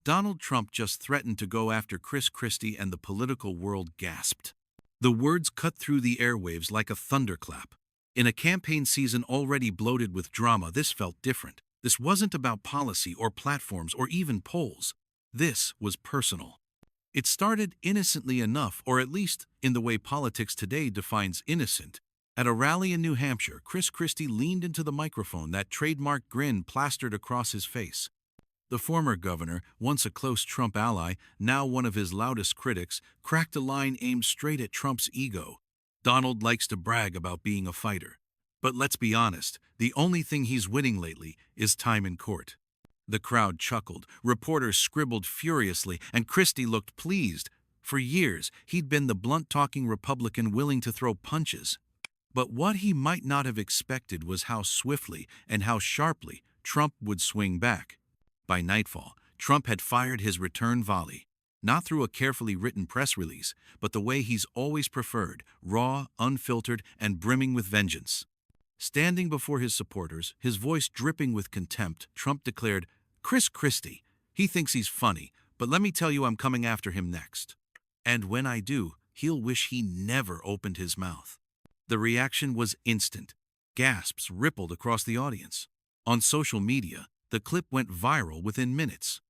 Donald Trump just threatened to go after Chris Christie, and the political world gasped. The words cut through the airwaves like a thunderclap. In a campaign season already bloated with drama, this felt different. This wasn't about policy or platforms or even polls. This was personal. It started innocently enough, or at least in the way politics today defines innocent. At a rally in New Hampshire, Chris Christie leaned into the microphone, that trademark grin plastered across his face. The former governor, once a close Trump ally, now one of his loudest critics, cracked a line aimed straight at Trump's ego. Donald likes to brag about being a fighter. But let's be honest, the only thing he's winning lately is time in court. The crowd chuckled, reporters scribbled furiously, and Christie looked pleased. For years, he'd been the blunt-talking Republican willing to throw punches. But what he might not have expected was how swiftly and how sharply Trump would swing back. By nightfall, Trump had fired his return volley, not through a carefully written press release, but the way he's always preferred, raw, unfiltered, and brimming with vengeance. Standing before his supporters, his voice dripping with contempt, Trump declared, "Chris Christie, he thinks he's funny, but let me tell you, I'm coming after him next. And when I do, he'll wish he never opened his mouth." The reaction was instant. Gasps rippled across the audience. On social media, the clip went viral within minutes.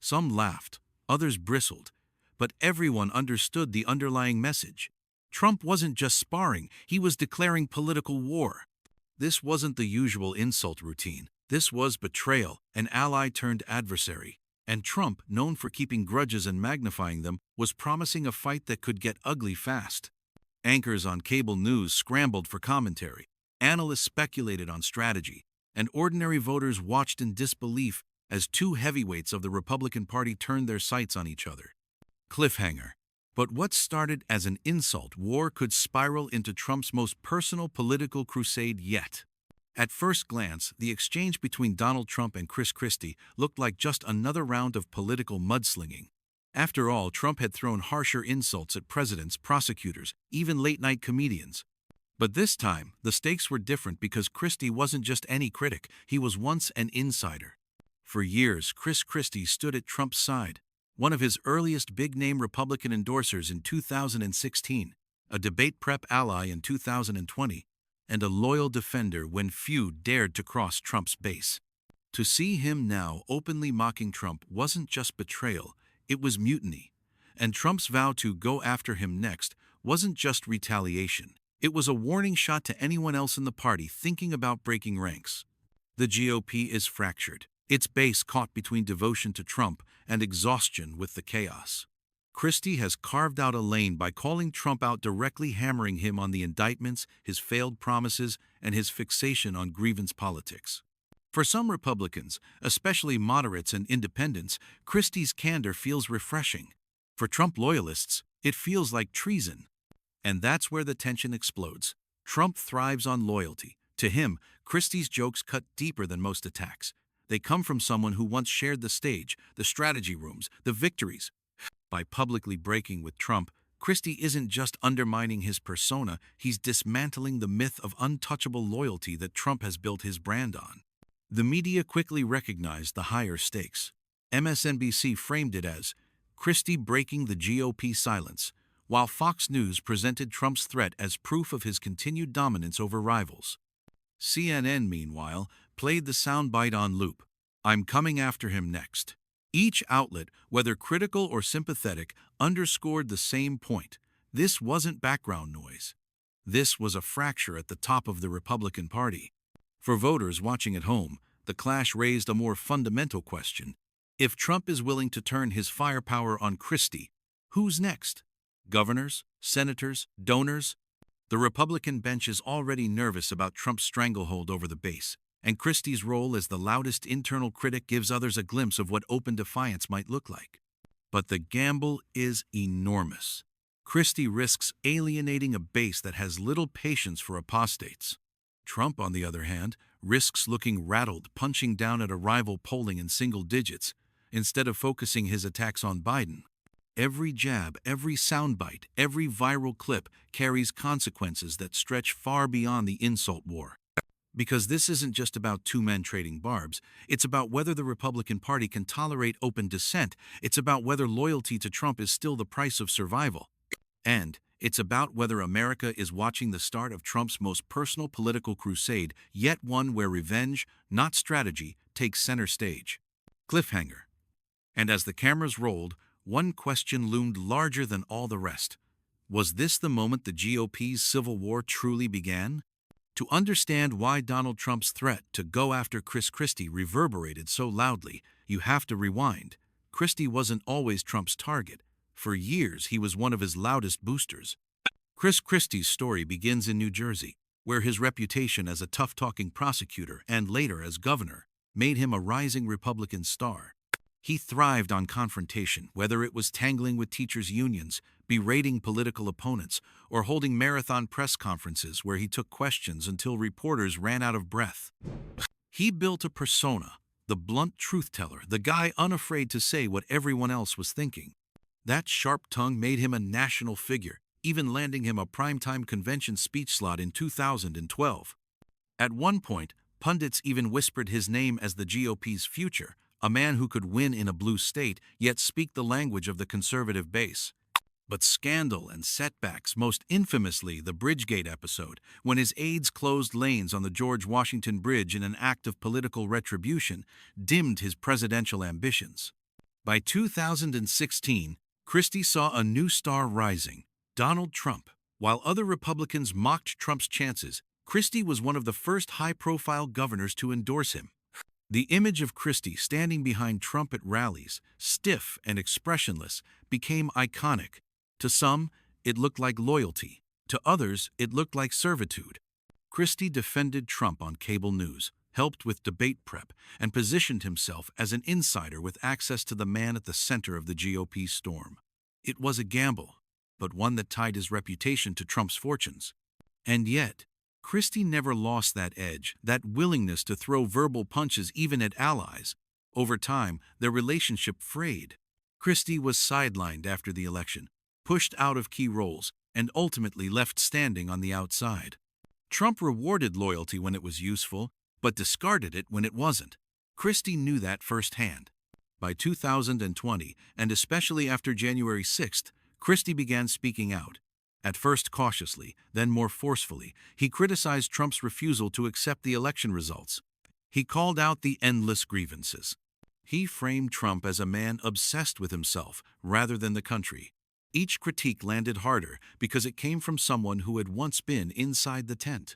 Some laughed, others bristled, but everyone understood the underlying message. Trump wasn't just sparring, he was declaring political war. This wasn't the usual insult routine. This was betrayal, an ally turned adversary. And Trump, known for keeping grudges and magnifying them, was promising a fight that could get ugly fast. Anchors on cable news scrambled for commentary. Analysts speculated on strategy, and ordinary voters watched in disbelief as two heavyweights of the Republican Party turned their sights on each other. Cliffhanger. But what started as an insult war could spiral into Trump's most personal political crusade yet. At first glance, the exchange between Donald Trump and Chris Christie looked like just another round of political mudslinging. After all, Trump had thrown harsher insults at presidents, prosecutors, even late-night comedians. But this time, the stakes were different because Christie wasn't just any critic, he was once an insider. For years, Chris Christie stood at Trump's side, one of his earliest big-name Republican endorsers in 2016, a debate prep ally in 2020, and a loyal defender when few dared to cross Trump's base. To see him now openly mocking Trump wasn't just betrayal, it was mutiny. And Trump's vow to go after him next wasn't just retaliation. It was a warning shot to anyone else in the party thinking about breaking ranks. The GOP is fractured, its base caught between devotion to Trump and exhaustion with the chaos. Christie has carved out a lane by calling Trump out directly, hammering him on the indictments, his failed promises, and his fixation on grievance politics. For some Republicans, especially moderates and independents, Christie's candor feels refreshing. For Trump loyalists, it feels like treason. And that's where the tension explodes. Trump thrives on loyalty. To him, Christie's jokes cut deeper than most attacks. They come from someone who once shared the stage, the strategy rooms, the victories. By publicly breaking with Trump, Christie isn't just undermining his persona, he's dismantling the myth of untouchable loyalty that Trump has built his brand on. The media quickly recognized the higher stakes. MSNBC framed it as Christie breaking the GOP silence, while Fox News presented Trump's threat as proof of his continued dominance over rivals. CNN, meanwhile, played the soundbite on loop. "I'm coming after him next." Each outlet, whether critical or sympathetic, underscored the same point. This wasn't background noise. This was a fracture at the top of the Republican Party. For voters watching at home, the clash raised a more fundamental question. If Trump is willing to turn his firepower on Christie, who's next? Governors? Senators? Donors? The Republican bench is already nervous about Trump's stranglehold over the base, and Christie's role as the loudest internal critic gives others a glimpse of what open defiance might look like. But the gamble is enormous. Christie risks alienating a base that has little patience for apostates. Trump, on the other hand, risks looking rattled, punching down at a rival polling in single digits, instead of focusing his attacks on Biden. Every jab, every soundbite, every viral clip carries consequences that stretch far beyond the insult war. Because this isn't just about two men trading barbs, it's about whether the Republican Party can tolerate open dissent, it's about whether loyalty to Trump is still the price of survival. And it's about whether America is watching the start of Trump's most personal political crusade, yet one where revenge, not strategy, takes center stage. Cliffhanger. And as the cameras rolled, one question loomed larger than all the rest. Was this the moment the GOP's civil war truly began? To understand why Donald Trump's threat to go after Chris Christie reverberated so loudly, you have to rewind. Christie wasn't always Trump's target. For years, he was one of his loudest boosters. Chris Christie's story begins in New Jersey, where his reputation as a tough-talking prosecutor and later as governor made him a rising Republican star. He thrived on confrontation, whether it was tangling with teachers' unions, berating political opponents, or holding marathon press conferences where he took questions until reporters ran out of breath. He built a persona, the blunt truth-teller, the guy unafraid to say what everyone else was thinking. That sharp tongue made him a national figure, even landing him a primetime convention speech slot in 2012. At one point, pundits even whispered his name as the GOP's future, a man who could win in a blue state, yet speak the language of the conservative base. But scandal and setbacks, most infamously the Bridgegate episode, when his aides closed lanes on the George Washington Bridge in an act of political retribution, dimmed his presidential ambitions. By 2016, Christie saw a new star rising, Donald Trump. While other Republicans mocked Trump's chances, Christie was one of the first high-profile governors to endorse him. The image of Christie standing behind Trump at rallies, stiff and expressionless, became iconic. To some, it looked like loyalty. To others, it looked like servitude. Christie defended Trump on cable news, helped with debate prep, and positioned himself as an insider with access to the man at the center of the GOP storm. It was a gamble, but one that tied his reputation to Trump's fortunes. And yet, Christie never lost that edge, that willingness to throw verbal punches even at allies. Over time, their relationship frayed. Christie was sidelined after the election, pushed out of key roles, and ultimately left standing on the outside. Trump rewarded loyalty when it was useful, but discarded it when it wasn't. Christie knew that firsthand. By 2020, and especially after January 6th, Christie began speaking out. At first cautiously, then more forcefully, he criticized Trump's refusal to accept the election results. He called out the endless grievances. He framed Trump as a man obsessed with himself rather than the country. Each critique landed harder because it came from someone who had once been inside the tent.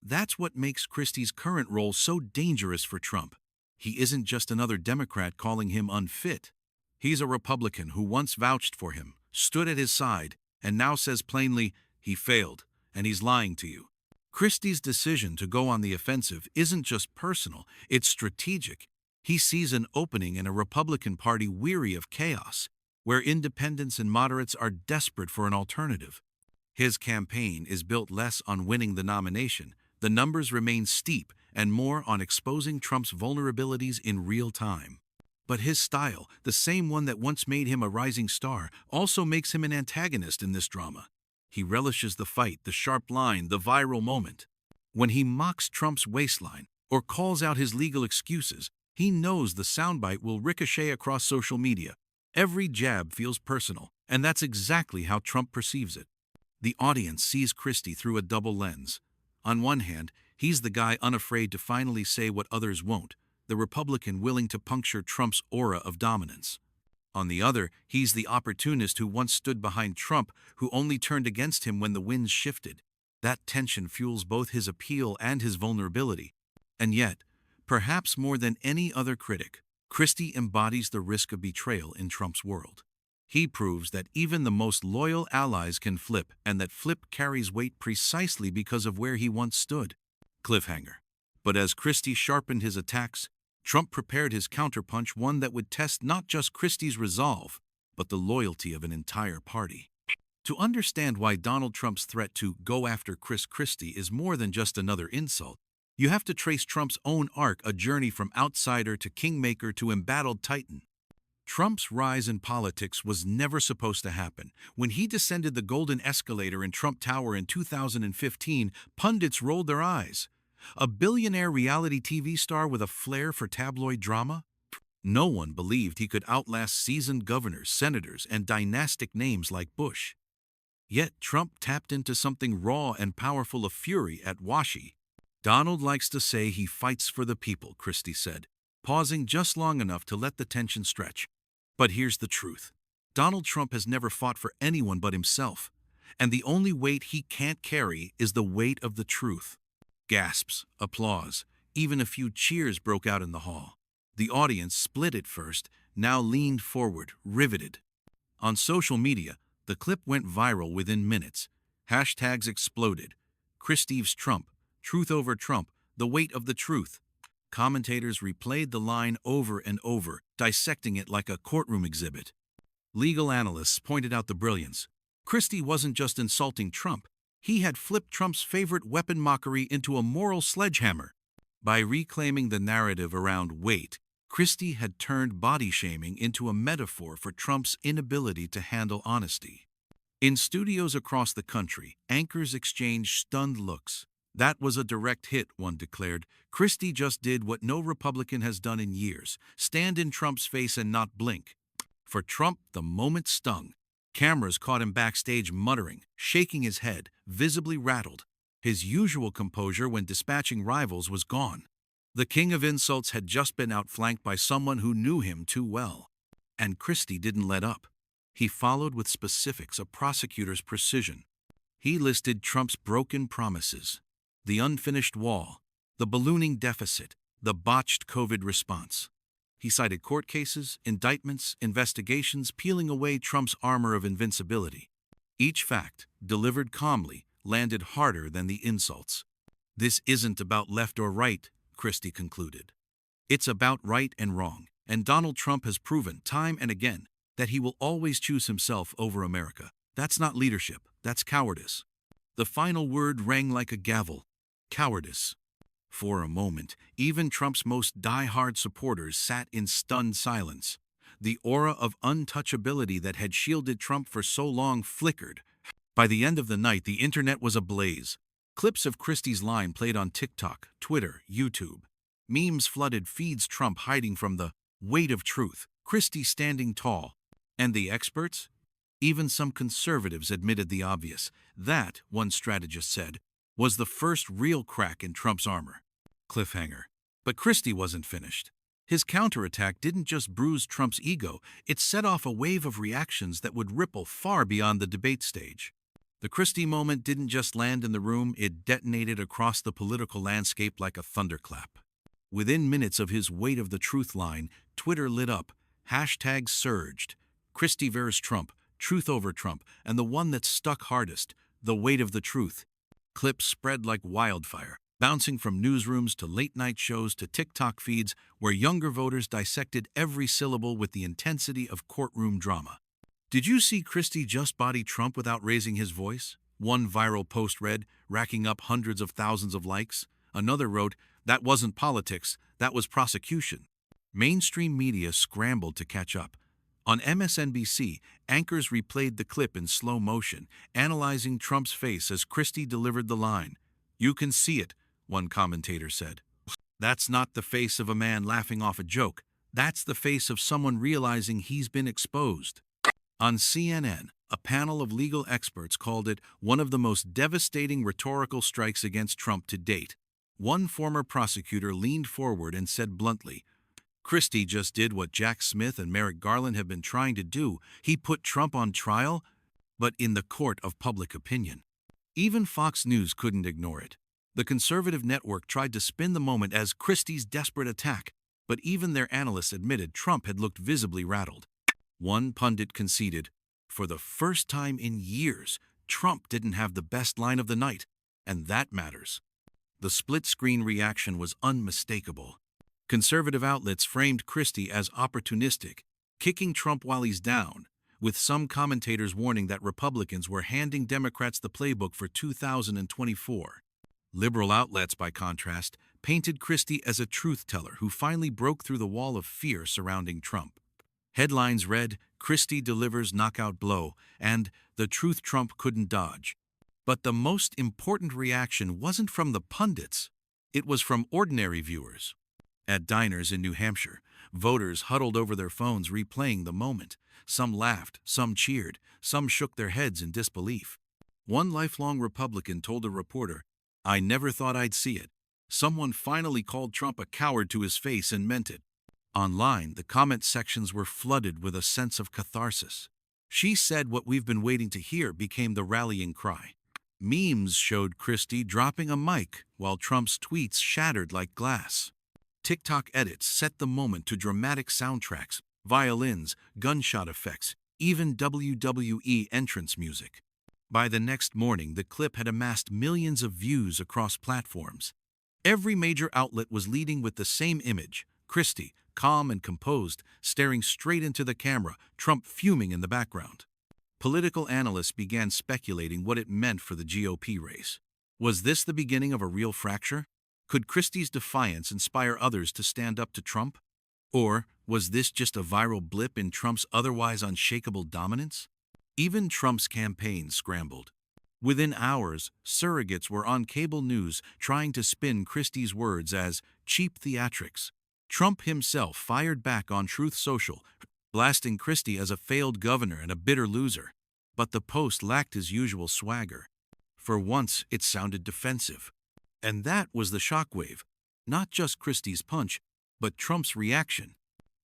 That's what makes Christie's current role so dangerous for Trump. He isn't just another Democrat calling him unfit. He's a Republican who once vouched for him, stood at his side, and now says plainly, he failed, and he's lying to you. Christie's decision to go on the offensive isn't just personal, it's strategic. He sees an opening in a Republican Party weary of chaos, where independents and moderates are desperate for an alternative. His campaign is built less on winning the nomination, the numbers remain steep, and more on exposing Trump's vulnerabilities in real time. But his style, the same one that once made him a rising star, also makes him an antagonist in this drama. He relishes the fight, the sharp line, the viral moment. When he mocks Trump's waistline or calls out his legal excuses, he knows the soundbite will ricochet across social media. Every jab feels personal, and that's exactly how Trump perceives it. The audience sees Christie through a double lens. On one hand, he's the guy unafraid to finally say what others won't, the Republican willing to puncture Trump's aura of dominance. On the other, he's the opportunist who once stood behind Trump, who only turned against him when the winds shifted. That tension fuels both his appeal and his vulnerability. And yet, perhaps more than any other critic, Christie embodies the risk of betrayal in Trump's world. He proves that even the most loyal allies can flip, and that flip carries weight precisely because of where he once stood. Cliffhanger. But as Christie sharpened his attacks, Trump prepared his counterpunch, one that would test not just Christie's resolve, but the loyalty of an entire party. To understand why Donald Trump's threat to go after Chris Christie is more than just another insult, you have to trace Trump's own arc, a journey from outsider to kingmaker to embattled titan. Trump's rise in politics was never supposed to happen. When he descended the golden escalator in Trump Tower in 2015, pundits rolled their eyes. A billionaire reality TV star with a flair for tabloid drama? No one believed he could outlast seasoned governors, senators, and dynastic names like Bush. Yet Trump tapped into something raw and powerful, of fury at Washi. Donald likes to say he fights for the people, Christie said, pausing just long enough to let the tension stretch. But here's the truth. Donald Trump has never fought for anyone but himself, and the only weight he can't carry is the weight of the truth. Gasps, applause, even a few cheers broke out in the hall. The audience, split at first, now leaned forward, riveted. On social media, the clip went viral within minutes. Hashtags exploded. Christie's Trump, truth over Trump, the weight of the truth. Commentators replayed the line over and over, dissecting it like a courtroom exhibit. Legal analysts pointed out the brilliance. Christie wasn't just insulting Trump. He had flipped Trump's favorite weapon, mockery, into a moral sledgehammer. By reclaiming the narrative around weight, Christie had turned body shaming into a metaphor for Trump's inability to handle honesty. In studios across the country, anchors exchanged stunned looks. That was a direct hit, one declared. Christie just did what no Republican has done in years, stand in Trump's face and not blink. For Trump, the moment stung. Cameras caught him backstage muttering, shaking his head, visibly rattled. His usual composure when dispatching rivals was gone. The king of insults had just been outflanked by someone who knew him too well. And Christie didn't let up. He followed with specifics, a prosecutor's precision. He listed Trump's broken promises, the unfinished wall, the ballooning deficit, the botched COVID response. He cited court cases, indictments, investigations, peeling away Trump's armor of invincibility. Each fact, delivered calmly, landed harder than the insults. This isn't about left or right, Christie concluded. It's about right and wrong, and Donald Trump has proven time and again that he will always choose himself over America. That's not leadership, that's cowardice. The final word rang like a gavel. Cowardice. For a moment, even Trump's most die-hard supporters sat in stunned silence. The aura of untouchability that had shielded Trump for so long flickered. By the end of the night, the internet was ablaze. Clips of Christie's line played on TikTok, Twitter, YouTube. Memes flooded feeds, Trump hiding from the weight of truth, Christie standing tall. And the experts? Even some conservatives admitted the obvious. That, one strategist said, was the first real crack in Trump's armor. Cliffhanger. But Christie wasn't finished. His counterattack didn't just bruise Trump's ego, it set off a wave of reactions that would ripple far beyond the debate stage. The Christie moment didn't just land in the room, it detonated across the political landscape like a thunderclap. Within minutes of his weight of the truth line, Twitter lit up. Hashtags surged. Christie vs. Trump, truth over Trump, and the one that stuck hardest, the weight of the truth. Clips spread like wildfire, bouncing from newsrooms to late-night shows to TikTok feeds where younger voters dissected every syllable with the intensity of courtroom drama. Did you see Christie just body Trump without raising his voice? One viral post read, racking up hundreds of thousands of likes. Another wrote, that wasn't politics, that was prosecution. Mainstream media scrambled to catch up. On MSNBC, anchors replayed the clip in slow motion, analyzing Trump's face as Christie delivered the line. You can see it, one commentator said. That's not the face of a man laughing off a joke. That's the face of someone realizing he's been exposed. On CNN, a panel of legal experts called it one of the most devastating rhetorical strikes against Trump to date. One former prosecutor leaned forward and said bluntly, Christie just did what Jack Smith and Merrick Garland have been trying to do. He put Trump on trial, but in the court of public opinion. Even Fox News couldn't ignore it. The conservative network tried to spin the moment as Christie's desperate attack, but even their analysts admitted Trump had looked visibly rattled. One pundit conceded, for the first time in years, Trump didn't have the best line of the night, and that matters. The split-screen reaction was unmistakable. Conservative outlets framed Christie as opportunistic, kicking Trump while he's down, with some commentators warning that Republicans were handing Democrats the playbook for 2024. Liberal outlets, by contrast, painted Christie as a truth-teller who finally broke through the wall of fear surrounding Trump. Headlines read, Christie delivers knockout blow, and the truth Trump couldn't dodge. But the most important reaction wasn't from the pundits. It was from ordinary viewers. At diners in New Hampshire, voters huddled over their phones replaying the moment. Some laughed, some cheered, some shook their heads in disbelief. One lifelong Republican told a reporter, "I never thought I'd see it. Someone finally called Trump a coward to his face and meant it." Online, the comment sections were flooded with a sense of catharsis. "She said what we've been waiting to hear," became the rallying cry. Memes showed Christie dropping a mic while Trump's tweets shattered like glass. TikTok edits set the moment to dramatic soundtracks, violins, gunshot effects, even WWE entrance music. By the next morning, the clip had amassed millions of views across platforms. Every major outlet was leading with the same image: Christie, calm and composed, staring straight into the camera, Trump fuming in the background. Political analysts began speculating what it meant for the GOP race. Was this the beginning of a real fracture? Could Christie's defiance inspire others to stand up to Trump? Or was this just a viral blip in Trump's otherwise unshakable dominance? Even Trump's campaign scrambled. Within hours, surrogates were on cable news trying to spin Christie's words as cheap theatrics. Trump himself fired back on Truth Social, blasting Christie as a failed governor and a bitter loser. But the post lacked his usual swagger. For once, it sounded defensive. And that was the shockwave. Not just Christie's punch, but Trump's reaction.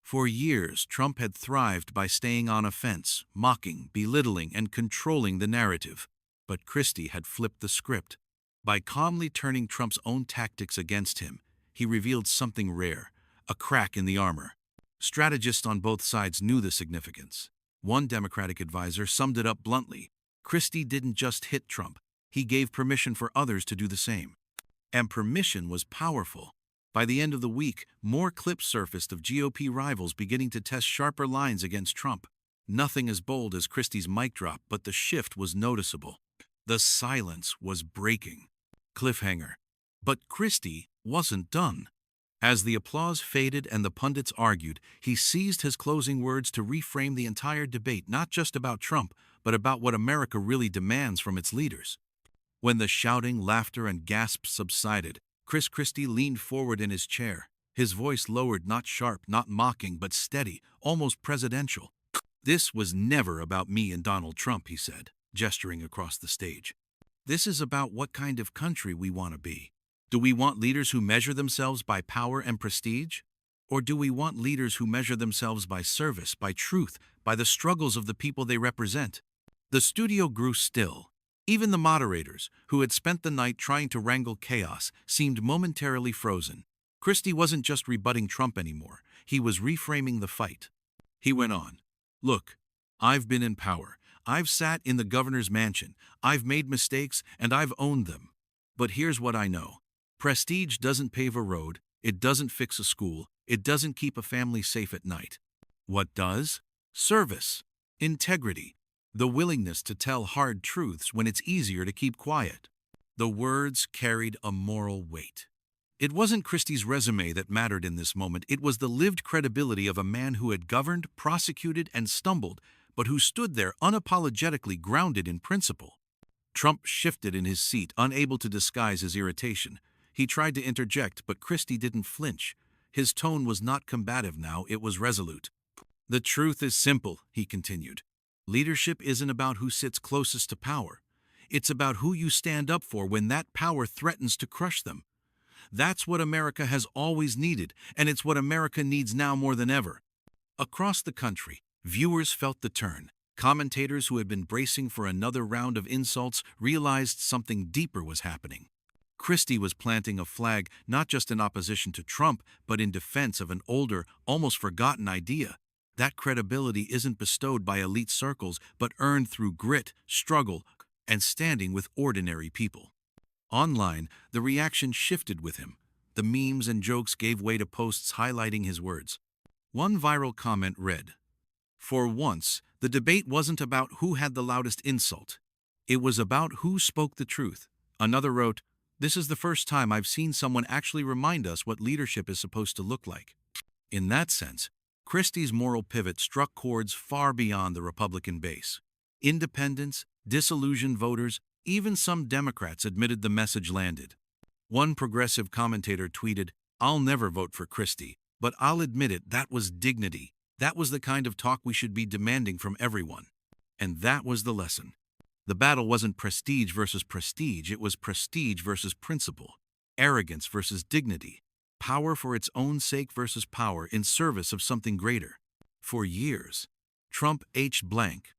For years, Trump had thrived by staying on offense, mocking, belittling, and controlling the narrative. But Christie had flipped the script. By calmly turning Trump's own tactics against him, he revealed something rare: a crack in the armor. Strategists on both sides knew the significance. One Democratic advisor summed it up bluntly: Christie didn't just hit Trump, he gave permission for others to do the same. And permission was powerful. By the end of the week, more clips surfaced of GOP rivals beginning to test sharper lines against Trump. Nothing as bold as Christie's mic drop, but the shift was noticeable. The silence was breaking. Cliffhanger. But Christie wasn't done. As the applause faded and the pundits argued, he seized his closing words to reframe the entire debate, not just about Trump, but about what America really demands from its leaders. When the shouting, laughter, and gasps subsided, Chris Christie leaned forward in his chair, his voice lowered, not sharp, not mocking, but steady, almost presidential. "This was never about me and Donald Trump," he said, gesturing across the stage. "This is about what kind of country we want to be. Do we want leaders who measure themselves by power and prestige? Or do we want leaders who measure themselves by service, by truth, by the struggles of the people they represent?" The studio grew still. Even the moderators, who had spent the night trying to wrangle chaos, seemed momentarily frozen. Christie wasn't just rebutting Trump anymore. He was reframing the fight. He went on. "Look, I've been in power. I've sat in the governor's mansion. I've made mistakes, and I've owned them. But here's what I know. Prestige doesn't pave a road, it doesn't fix a school, it doesn't keep a family safe at night. What does? Service, integrity, the willingness to tell hard truths when it's easier to keep quiet." The words carried a moral weight. It wasn't Christie's resume that mattered in this moment, it was the lived credibility of a man who had governed, prosecuted, and stumbled, but who stood there unapologetically grounded in principle. Trump shifted in his seat, unable to disguise his irritation. He tried to interject, but Christie didn't flinch. His tone was not combative now, it was resolute. "The truth is simple," he continued. "Leadership isn't about who sits closest to power. It's about who you stand up for when that power threatens to crush them. That's what America has always needed, and it's what America needs now more than ever." Across the country, viewers felt the turn. Commentators who had been bracing for another round of insults realized something deeper was happening. Christie was planting a flag not just in opposition to Trump, but in defense of an older, almost forgotten idea. That credibility isn't bestowed by elite circles, but earned through grit, struggle, and standing with ordinary people. Online, the reaction shifted with him. The memes and jokes gave way to posts highlighting his words. One viral comment read, "For once, the debate wasn't about who had the loudest insult. It was about who spoke the truth." Another wrote, "This is the first time I've seen someone actually remind us what leadership is supposed to look like." In that sense, Christie's moral pivot struck chords far beyond the Republican base. Independents, disillusioned voters, even some Democrats admitted the message landed. One progressive commentator tweeted, "I'll never vote for Christie, but I'll admit it, that was dignity. That was the kind of talk we should be demanding from everyone." And that was the lesson. The battle wasn't prestige versus prestige, it was prestige versus principle, arrogance versus dignity, power for its own sake versus power in service of something greater. For years, Trump H. blank